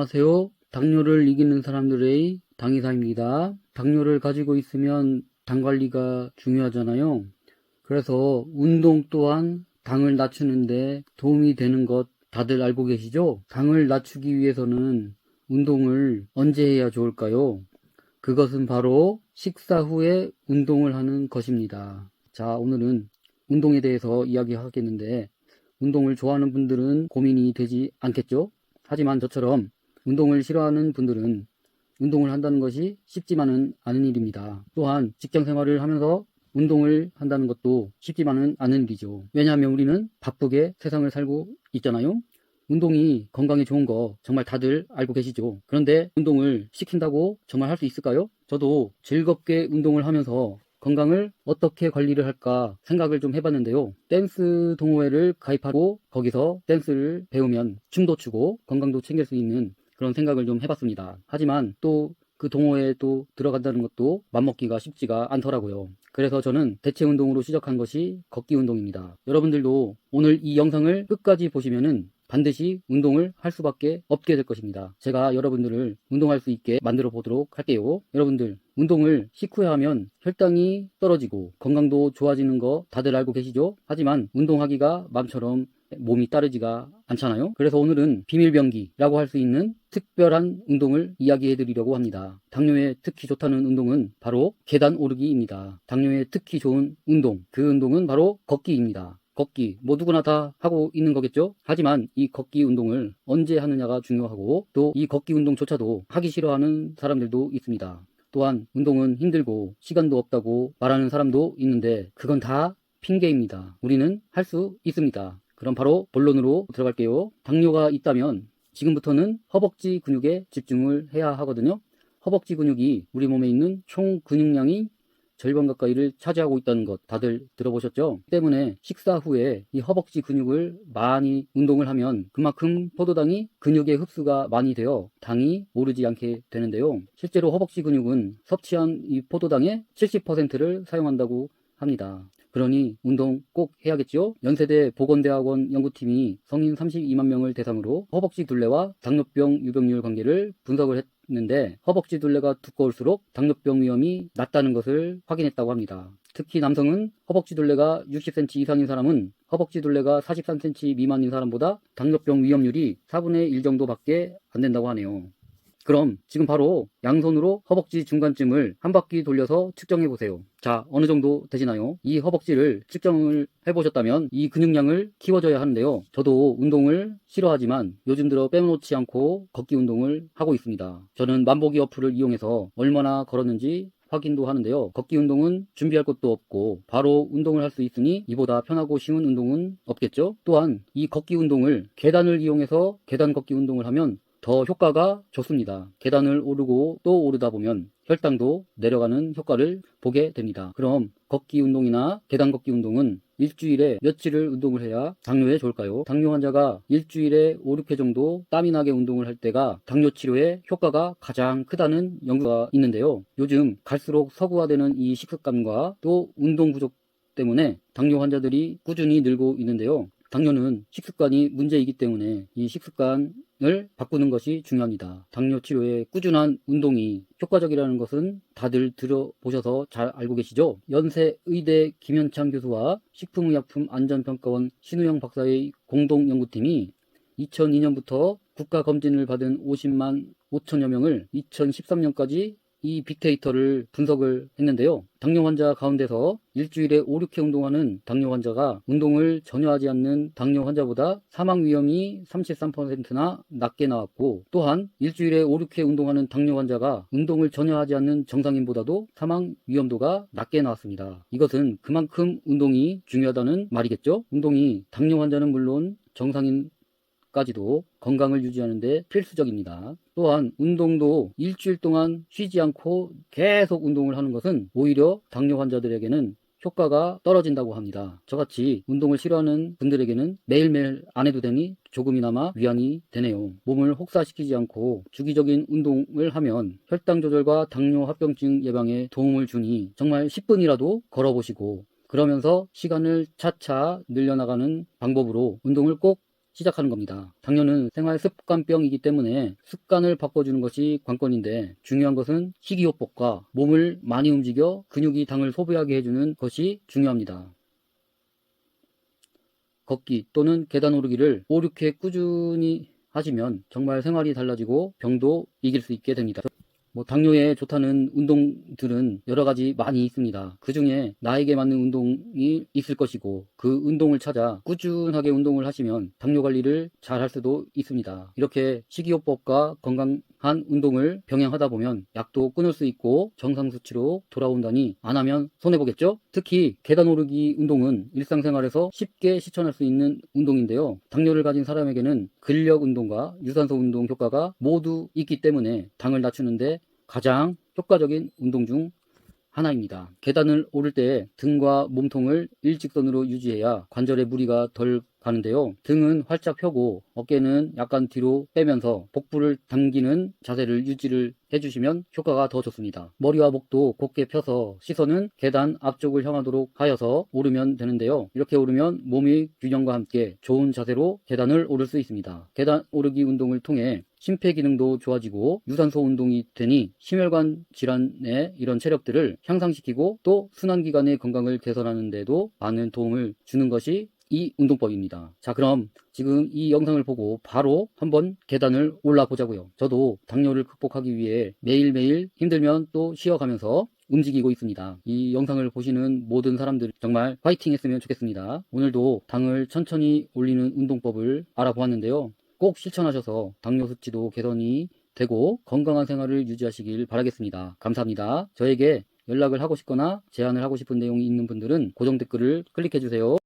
안녕하세요. 당뇨를 이기는 사람들의 당의사입니다. 당뇨를 가지고 있으면 당 관리가 중요하잖아요. 그래서 운동 또한 당을 낮추는데 도움이 되는 것 다들 알고 계시죠? 당을 낮추기 위해서는 운동을 언제 해야 좋을까요? 그것은 바로 식사 후에 운동을 하는 것입니다. 자, 오늘은 운동에 대해서 이야기하겠는데 운동을 좋아하는 분들은 고민이 되지 않겠죠? 하지만 저처럼 운동을 싫어하는 분들은 운동을 한다는 것이 쉽지만은 않은 일입니다. 또한 직장 생활을 하면서 운동을 한다는 것도 쉽지만은 않은 일이죠. 왜냐하면 우리는 바쁘게 세상을 살고 있잖아요. 운동이 건강에 좋은 거 정말 다들 알고 계시죠. 그런데 운동을 시킨다고 정말 할 수 있을까요? 저도 즐겁게 운동을 하면서 건강을 어떻게 관리를 할까 생각을 좀 해봤는데요. 댄스 동호회를 가입하고 거기서 댄스를 배우면 춤도 추고 건강도 챙길 수 있는 그런 생각을 좀 해봤습니다. 하지만 또 그 동호회에 또 들어간다는 것도 맘먹기가 쉽지가 않더라고요. 그래서 저는 대체 운동으로 시작한 것이 걷기 운동입니다. 여러분들도 오늘 이 영상을 끝까지 보시면은 반드시 운동을 할 수밖에 없게 될 것입니다. 제가 여러분들을 운동할 수 있게 만들어 보도록 할게요. 여러분들 운동을 식후에 하면 혈당이 떨어지고 건강도 좋아지는 거 다들 알고 계시죠? 하지만 운동하기가 마음처럼 몸이 따르지가 않잖아요. 그래서 오늘은 비밀병기라고 할 수 있는 특별한 운동을 이야기해 드리려고 합니다. 당뇨에 특히 좋다는 운동은 바로 계단 오르기입니다. 당뇨에 특히 좋은 운동, 그 운동은 바로 걷기입니다. 걷기, 뭐 누구나 다 하고 있는 거겠죠? 하지만 이 걷기 운동을 언제 하느냐가 중요하고 또 이 걷기 운동조차도 하기 싫어하는 사람들도 있습니다. 또한 운동은 힘들고 시간도 없다고 말하는 사람도 있는데 그건 다 핑계입니다. 우리는 할 수 있습니다. 그럼 바로 본론으로 들어갈게요. 당뇨가 있다면 지금부터는 허벅지 근육에 집중을 해야 하거든요. 허벅지 근육이 우리 몸에 있는 총 근육량이 절반 가까이를 차지하고 있다는 것 다들 들어보셨죠? 때문에 식사 후에 이 허벅지 근육을 많이 운동을 하면 그만큼 포도당이 근육에 흡수가 많이 되어 당이 오르지 않게 되는데요. 실제로 허벅지 근육은 섭취한 이 포도당의 70%를 사용한다고 합니다. 그러니 운동 꼭 해야겠죠? 연세대 보건대학원 연구팀이 성인 32만 명을 대상으로 허벅지 둘레와 당뇨병 유병률 관계를 분석을 했는데 허벅지 둘레가 두꺼울수록 당뇨병 위험이 낮다는 것을 확인했다고 합니다. 특히 남성은 허벅지 둘레가 60cm 이상인 사람은 허벅지 둘레가 43cm 미만인 사람보다 당뇨병 위험률이 4분의 1 정도밖에 안 된다고 하네요. 그럼 지금 바로 양손으로 허벅지 중간쯤을 한 바퀴 돌려서 측정해 보세요. 자, 어느 정도 되시나요? 이 허벅지를 측정을 해보셨다면 이 근육량을 키워줘야 하는데요. 저도 운동을 싫어하지만 요즘 들어 빼놓지 않고 걷기 운동을 하고 있습니다. 저는 만보기 어플을 이용해서 얼마나 걸었는지 확인도 하는데요. 걷기 운동은 준비할 것도 없고 바로 운동을 할 수 있으니 이보다 편하고 쉬운 운동은 없겠죠? 또한 이 걷기 운동을 계단을 이용해서 계단 걷기 운동을 하면 더 효과가 좋습니다. 계단을 오르고 또 오르다 보면 혈당도 내려가는 효과를 보게 됩니다. 그럼 걷기 운동이나 계단 걷기 운동은 일주일에 며칠을 운동을 해야 당뇨에 좋을까요? 당뇨 환자가 일주일에 5, 6회 정도 땀이 나게 운동을 할 때가 당뇨 치료에 효과가 가장 크다는 연구가 있는데요. 요즘 갈수록 서구화되는 이 식습관과 또 운동 부족 때문에 당뇨 환자들이 꾸준히 늘고 있는데요. 당뇨는 식습관이 문제이기 때문에 이 식습관을 바꾸는 것이 중요합니다. 당뇨 치료에 꾸준한 운동이 효과적이라는 것은 다들 들어보셔서 잘 알고 계시죠? 연세의대 김현창 교수와 식품의약품 안전평가원 신우영 박사의 공동연구팀이 2002년부터 국가검진을 받은 50만 5천여 명을 2013년까지 이 빅데이터를 분석을 했는데요. 당뇨 환자 가운데서 일주일에 5, 6회 운동하는 당뇨 환자가 운동을 전혀 하지 않는 당뇨 환자보다 사망 위험이 33%나 낮게 나왔고 또한 일주일에 5, 6회 운동하는 당뇨 환자가 운동을 전혀 하지 않는 정상인보다도 사망 위험도가 낮게 나왔습니다. 이것은 그만큼 운동이 중요하다는 말이겠죠. 운동이 당뇨 환자는 물론 정상인 까지도 건강을 유지하는 데 필수적입니다. 또한 운동도 일주일 동안 쉬지 않고 계속 운동을 하는 것은 오히려 당뇨 환자들에게는 효과가 떨어진다고 합니다. 저같이 운동을 싫어하는 분들에게는 매일매일 안 해도 되니 조금이나마 위안이 되네요. 몸을 혹사시키지 않고 주기적인 운동을 하면 혈당 조절과 당뇨 합병증 예방에 도움을 주니 정말 10분이라도 걸어보시고 그러면서 시간을 차차 늘려나가는 방법으로 운동을 꼭 시작하는 겁니다. 당뇨는 생활 습관병이기 때문에 습관을 바꿔주는 것이 관건인데, 중요한 것은 식이요법과 몸을 많이 움직여 근육이 당을 소비하게 해주는 것이 중요합니다. 걷기 또는 계단 오르기를 5, 6회 꾸준히 하시면 정말 생활이 달라지고 병도 이길 수 있게 됩니다. 당뇨에 좋다는 운동들은 여러 가지 많이 있습니다. 그 중에 나에게 맞는 운동이 있을 것이고, 그 운동을 찾아 꾸준하게 운동을 하시면 당뇨 관리를 잘 할 수도 있습니다. 이렇게 식이요법과 건강한 운동을 병행하다 보면 약도 끊을 수 있고 정상 수치로 돌아온다니 안 하면 손해보겠죠? 특히 계단 오르기 운동은 일상생활에서 쉽게 실천할 수 있는 운동인데요. 당뇨를 가진 사람에게는 근력 운동과 유산소 운동 효과가 모두 있기 때문에 당을 낮추는데 가장 효과적인 운동 중 하나입니다. 계단을 오를 때 등과 몸통을 일직선으로 유지해야 관절에 무리가 덜 가는데요. 등은 활짝 펴고 어깨는 약간 뒤로 빼면서 복부를 당기는 자세를 유지를 해주시면 효과가 더 좋습니다. 머리와 목도 곧게 펴서 시선은 계단 앞쪽을 향하도록 하여서 오르면 되는데요. 이렇게 오르면 몸의 균형과 함께 좋은 자세로 계단을 오를 수 있습니다. 계단 오르기 운동을 통해 심폐기능도 좋아지고 유산소 운동이 되니 심혈관 질환의 이런 체력들을 향상시키고 또 순환기관의 건강을 개선하는 데도 많은 도움을 주는 것이 이 운동법입니다. 자, 그럼 지금 이 영상을 보고 바로 한번 계단을 올라 보자고요. 저도 당뇨를 극복하기 위해 매일매일 힘들면 또 쉬어가면서 움직이고 있습니다. 이 영상을 보시는 모든 사람들 정말 화이팅 했으면 좋겠습니다. 오늘도 당을 천천히 올리는 운동법을 알아보았는데요. 꼭 실천하셔서 당뇨 수치도 개선이 되고 건강한 생활을 유지하시길 바라겠습니다. 감사합니다. 저에게 연락을 하고 싶거나 제안을 하고 싶은 내용이 있는 분들은 고정 댓글을 클릭해 주세요.